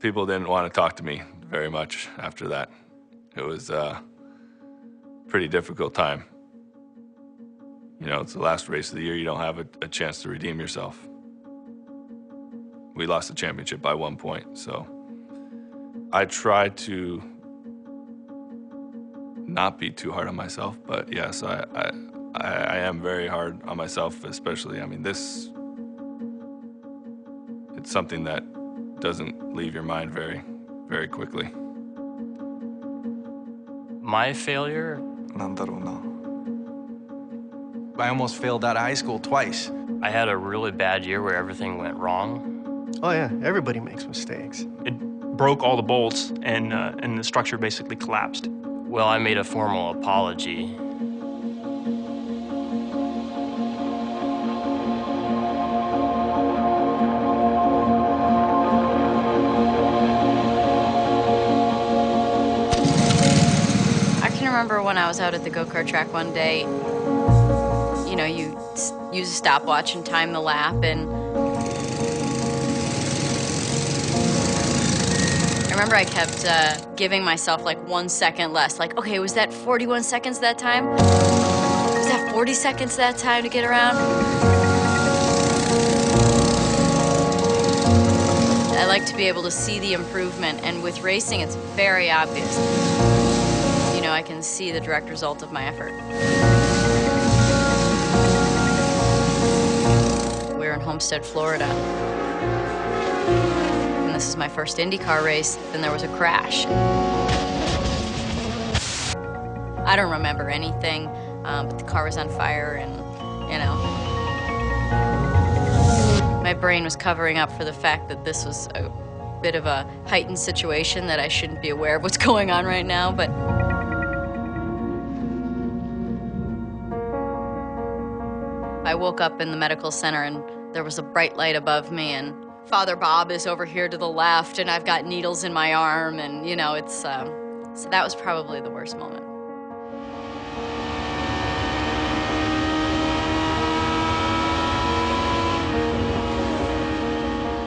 People didn't want to talk to me very much after that. It was a pretty difficult time. You know, it's the last race of the year. You don't have a chance to redeem yourself. We lost the championship by 1 point, so I tried to not be too hard on myself, but yes, I am very hard on myself, especially, I mean, it's something that doesn't leave your mind very, very quickly. My failure? I almost failed out of high school twice. I had a really bad year where everything went wrong. Oh yeah, everybody makes mistakes. It broke all the bolts, and the structure basically collapsed. Well, I made a formal apology. I can remember when I was out at the go-kart track one day, you know, you use a stopwatch and time the lap, and I remember I kept giving myself like 1 second less. Like, okay, was that 41 seconds that time? Was that 40 seconds that time to get around? I like to be able to see the improvement, and with racing, it's very obvious. You know, I can see the direct result of my effort. We're in Homestead, Florida. This is my first IndyCar race, then there was a crash. I don't remember anything, but the car was on fire, and, you know. My brain was covering up for the fact that this was a bit of a heightened situation, that I shouldn't be aware of what's going on right now, but I woke up in the medical center, and there was a bright light above me, and Father Bob is over here to the left, and I've got needles in my arm, and, you know, it's, so that was probably the worst moment.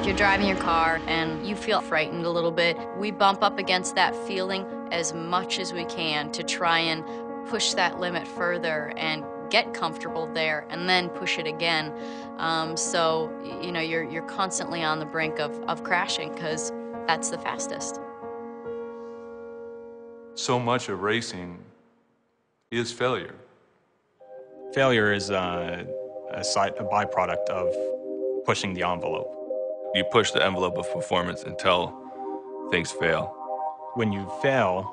You're driving your car, and you feel frightened a little bit. We bump up against that feeling as much as we can to try and push that limit further and get comfortable there, and then push it again. So, you know, you're constantly on the brink of crashing, because that's the fastest. So much of racing is failure. Failure is a byproduct of pushing the envelope. You push the envelope of performance until things fail. When you fail,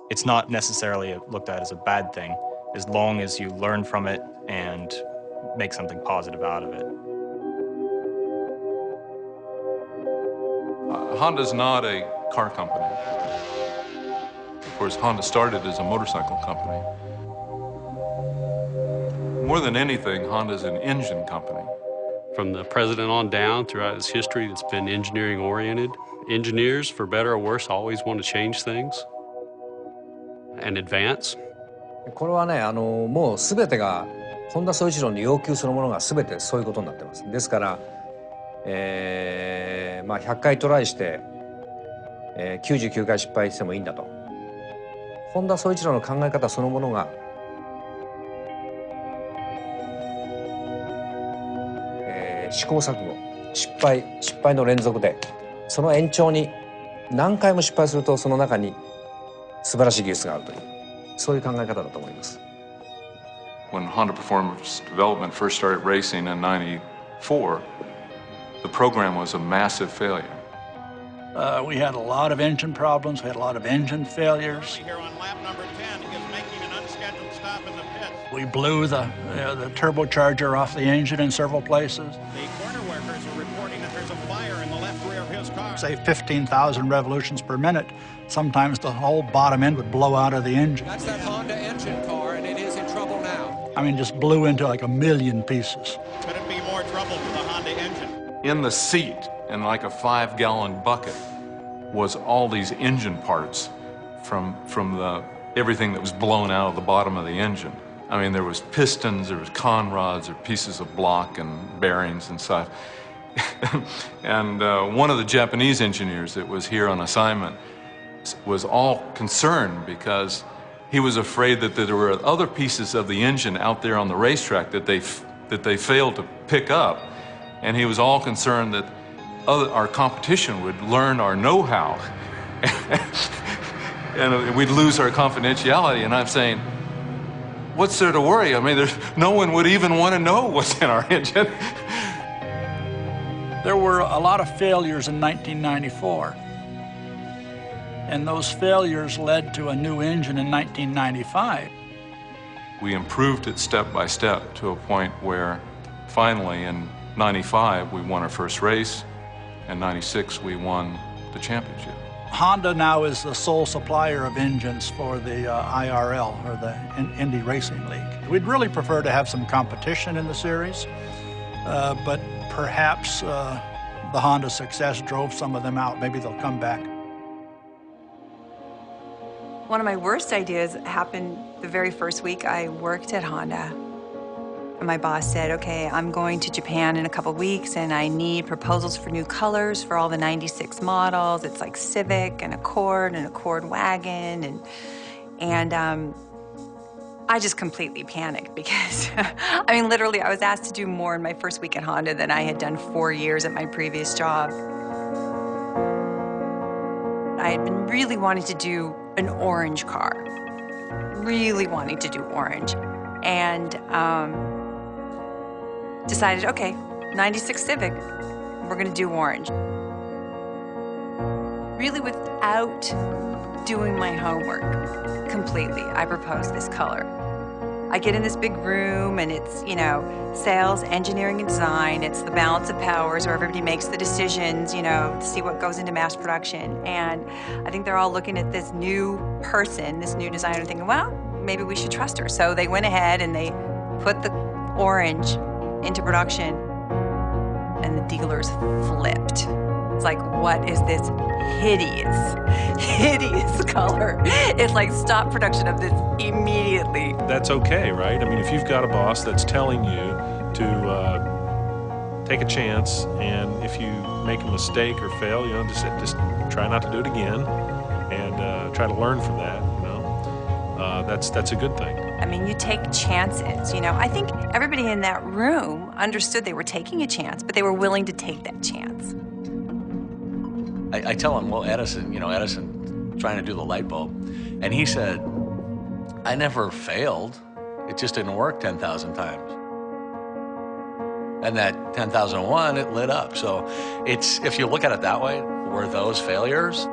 it's not necessarily looked at as a bad thing, as long as you learn from it and make something positive out of it. Honda's not a car company. Of course, Honda started as a motorcycle company. More than anything, Honda's an engine company. From the president on down, throughout its history, it's been engineering-oriented. Engineers, for better or worse, always want to change things and advance. これはね、もう全てがホンダ総一郎の要求そのものが全てそういうことになってます。ですから、まあ100回トライして、99回失敗してもいいんだと。ホンダ総一郎の考え方そのものが、試行錯誤、失敗の連続で、その延長に何回も失敗するとその中に素晴らしい技術があるという、そういう考え方だと思います。When Honda Performance Development first started racing in '94, the program was a massive failure. We had a lot of engine problems. We had a lot of engine failures. Here on lap number 10 is making an unscheduled stop in the pits. We blew the turbocharger off the engine in several places. The corner workers are reporting that there's a fire in the left rear of his car. Say 15,000 revolutions per minute. Sometimes the whole bottom end would blow out of the engine. That's that Honda engine car, and it is in trouble now. I mean, just blew into like 1,000,000 pieces. Could it be more trouble for the Honda engine? In the seat, in like a 5-gallon bucket, was all these engine parts from everything that was blown out of the bottom of the engine. I mean, there was pistons, there was conrods, or pieces of block and bearings and stuff. And one of the Japanese engineers that was here on assignment was all concerned because he was afraid that there were other pieces of the engine out there on the racetrack that they failed to pick up. And he was all concerned that our competition would learn our know-how and we'd lose our confidentiality. And I'm saying, what's there to worry? I mean, no one would even want to know what's in our engine. There were a lot of failures in 1994. And those failures led to a new engine in 1995. We improved it step by step to a point where finally in 95 we won our first race, and 96 we won the championship. Honda now is the sole supplier of engines for the IRL, or the Indy Racing League. We'd really prefer to have some competition in the series, but perhaps the Honda success drove some of them out. Maybe they'll come back. One of my worst ideas happened the very first week I worked at Honda. And my boss said, okay, I'm going to Japan in a couple weeks and I need proposals for new colors for all the 96 models. It's like Civic and Accord wagon. And I just completely panicked because, I mean, literally I was asked to do more in my first week at Honda than I had done 4 years at my previous job. I had been really wanting to do an orange car, really wanting to do orange. And decided, okay, 96 Civic, we're gonna do orange. Really without doing my homework completely, I proposed this color. I get in this big room and it's, you know, sales, engineering, and design. It's the balance of powers where everybody makes the decisions, you know, to see what goes into mass production. And I think they're all looking at this new person, this new designer, thinking, well, maybe we should trust her. So they went ahead and they put the orange into production, and the dealers flipped. It's like, what is this hideous color? It's like, stop production of this immediately. That's okay, right? I mean, if you've got a boss that's telling you to take a chance, and if you make a mistake or fail, you know, just try not to do it again, and try to learn from that. You know, that's a good thing. I mean, you take chances, you know. I think everybody in that room understood they were taking a chance, but they were willing to take that chance. I tell him, well, Edison trying to do the light bulb, and he said, I never failed. It just didn't work 10,000 times. And that 10,001, it lit up. So it's, if you look at it that way, were those failures?